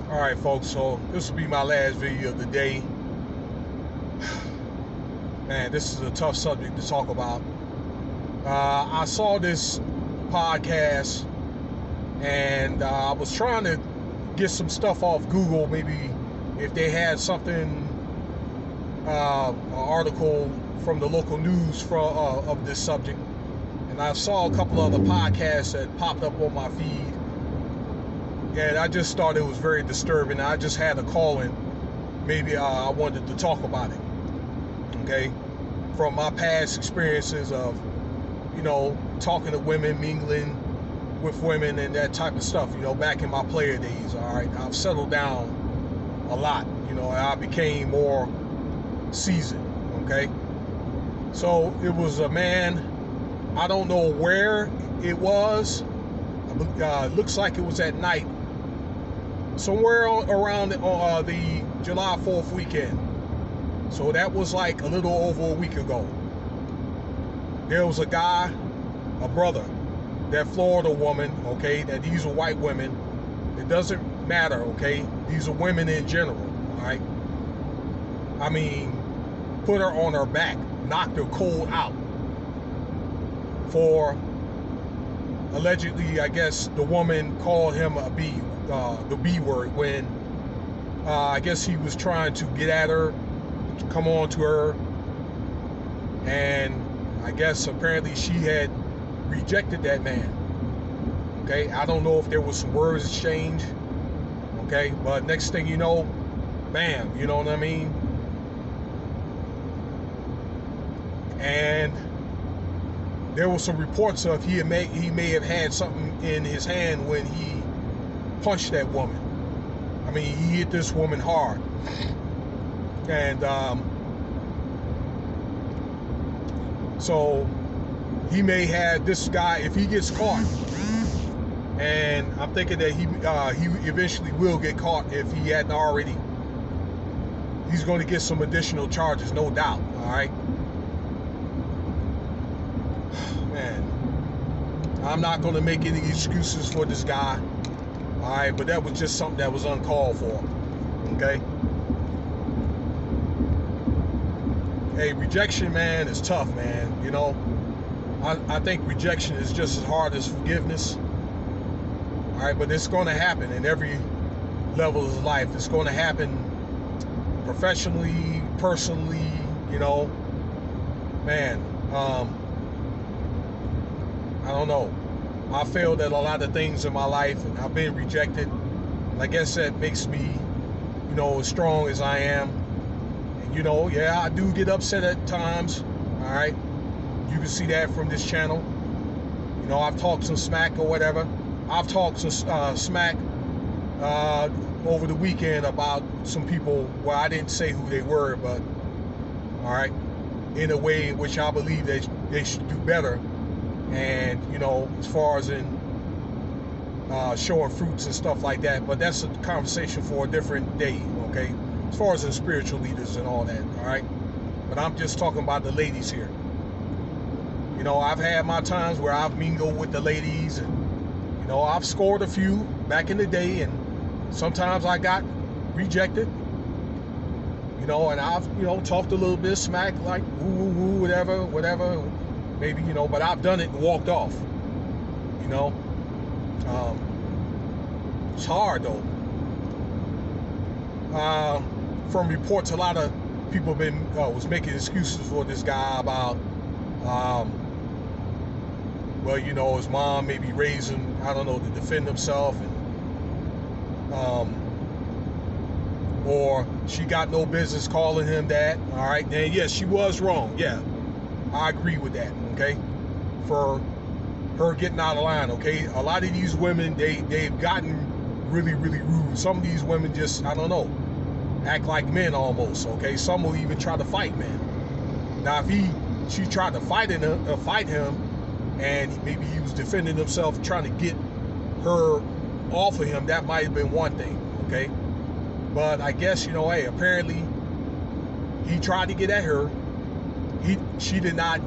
Alright folks, so this will be my last video of the day. Man, this is a tough subject to talk about. I saw this podcast and I was trying to get some stuff off Google, maybe if they had something, an article from the local news of this subject. And I saw a couple other podcasts that popped up on my feed. And I just thought it was very disturbing. I just had to call in. Maybe I wanted to talk about it. Okay? From my past experiences of, talking to women, mingling with women and that type of stuff, back in my player days, all right? I've settled down a lot. I became more seasoned, okay? So it was a man, I don't know where it was. Looks like it was at night, somewhere around the July 4th weekend. So that was like a little over a week ago. There was a guy, a brother, that floored a woman, okay? That these are white women. It doesn't matter, okay? These are women in general, all right? I mean, put her on her back, knocked her cold out for allegedly, I guess, the woman called him the B word when I guess he was trying to get at her, to come on to her, and I guess apparently she had rejected that man. Okay, I don't know if there was some words exchanged. Okay, but next thing you know, bam, you know what I mean? And there were some reports of he may have had something in his hand when he punched that woman. I mean, he hit this woman hard. And so he may have, this guy, if he gets caught, and I'm thinking that he eventually will get caught if he hadn't already, he's going to get some additional charges, no doubt, all right? Man, I'm not going to make any excuses for this guy, all right? But that was just something that was uncalled for, okay? Hey, rejection, man, is tough, man. I think rejection is just as hard as forgiveness, all right? But it's going to happen in every level of life. It's going to happen professionally, personally, man. I don't know. I failed at a lot of things in my life, and I've been rejected. And I guess that makes me, as strong as I am. And, yeah, I do get upset at times, all right? You can see that from this channel. I've talked some smack or whatever. I've talked some smack over the weekend about some people. Well, I didn't say who they were, but, all right, in a way in which I believe they should do better. And as far as in showing fruits and stuff like that, but that's a conversation for a different day, okay? As far as in spiritual leaders and all that, all right? But I'm just talking about the ladies here. I've had my times where I've mingled with the ladies, and I've scored a few back in the day, and sometimes I got rejected, and I've talked a little bit of smack, like woo, whatever, maybe, but I've done it and walked off. It's hard though. From reports, a lot of people was making excuses for this guy about, well, his mom maybe raised him, I don't know, to defend himself, and or she got no business calling him that. All right, and yes, she was wrong. Yeah, I agree with that, okay? For her getting out of line, okay? A lot of these women, they've gotten really, really rude. Some of these women just, I don't know, act like men almost, okay? Some will even try to fight men. Now, if she tried to fight him, and maybe he was defending himself, trying to get her off of him, that might have been one thing, okay? But I guess, hey, apparently he tried to get at her. She did not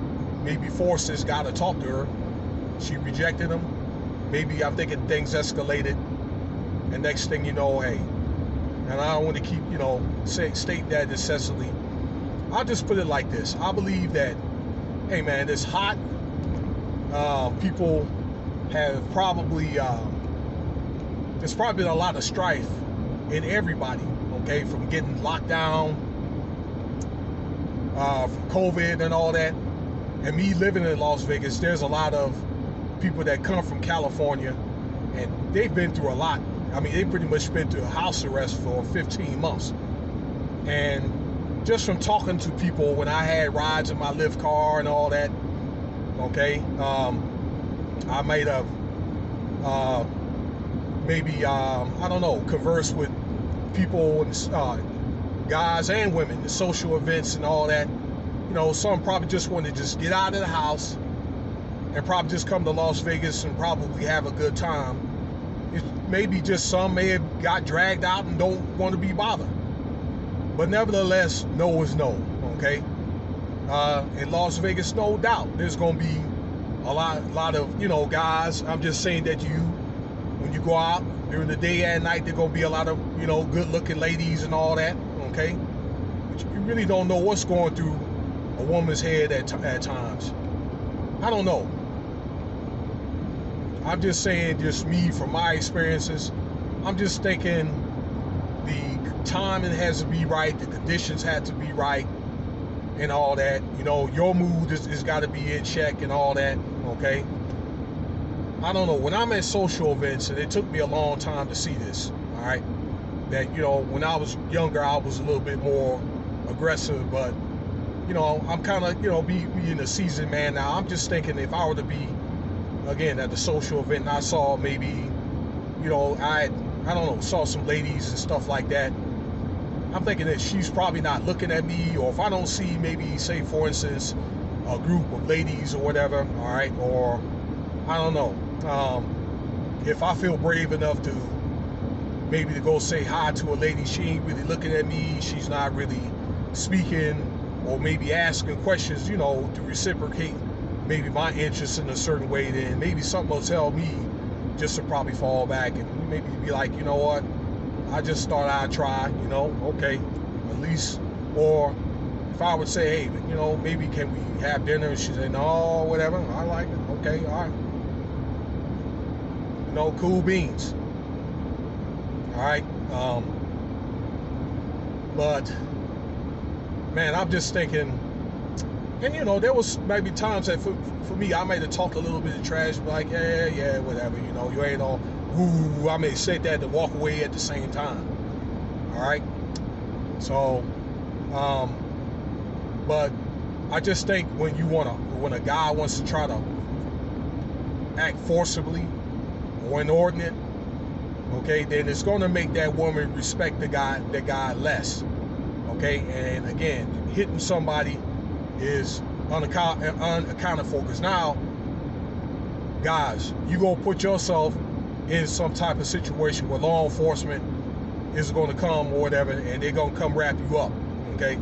maybe force this guy to talk to her. She rejected him. Maybe I'm thinking things escalated, and next thing you know, hey, and I don't want to keep, state that incessantly. I'll just put it like this. I believe that, hey man, it's hot. People have probably, there's probably been a lot of strife in everybody, okay, from getting locked down, from COVID and all that. And me living in Las Vegas, there's a lot of people that come from California, and they've been through a lot. I mean, they've pretty much been through house arrest for 15 months. And just from talking to people when I had rides in my Lyft car and all that, okay, I might have maybe, I don't know, converse with people, guys and women, the social events and all that. Some probably just want to just get out of the house and probably just come to Las Vegas and probably have a good time. It maybe just some may have got dragged out and don't want to be bothered. But nevertheless, no is no, okay? In Las Vegas, no doubt, there's going to be a lot of, guys. I'm just saying that when you go out during the day and night, there's going to be a lot of, good-looking ladies and all that, okay? But you really don't know what's going through a woman's head at times. I don't know. I'm just saying, just me from my experiences. I'm just thinking the timing has to be right, the conditions had to be right, and all that. Your mood is got to be in check and all that, okay? I don't know. When I'm at social events, and it took me a long time to see this, all right, that, when I was younger, I was a little bit more aggressive, but I'm kind of, being a seasoned man now. I'm just thinking if I were to be, again, at the social event and I saw maybe, I don't know, saw some ladies and stuff like that, I'm thinking that she's probably not looking at me, or if I don't see maybe, say, for instance, a group of ladies or whatever, all right, or I don't know, if I feel brave enough to maybe to go say hi to a lady, she ain't really looking at me, she's not really speaking, or maybe asking questions, to reciprocate maybe my interest in a certain way, then maybe something will tell me just to probably fall back and maybe be like, you know what, I just thought I'd try, okay, at least. Or if I would say, hey, maybe can we have dinner? And she'd say, no, whatever, I like it, okay, all right. Cool beans. All right. But man, I'm just thinking, and there was maybe times that for me, I might have talked a little bit of trash, like, yeah, whatever, you ain't all, ooh, I may say that and walk away at the same time. All right. So, but I just think when a guy wants to try to act forcibly or inordinate, okay, then it's going to make that woman respect the guy less. Okay, and again, hitting somebody is unaccounted for, because now, guys, you gonna put yourself in some type of situation where law enforcement is going to come or whatever, and they're gonna come wrap you up. Okay,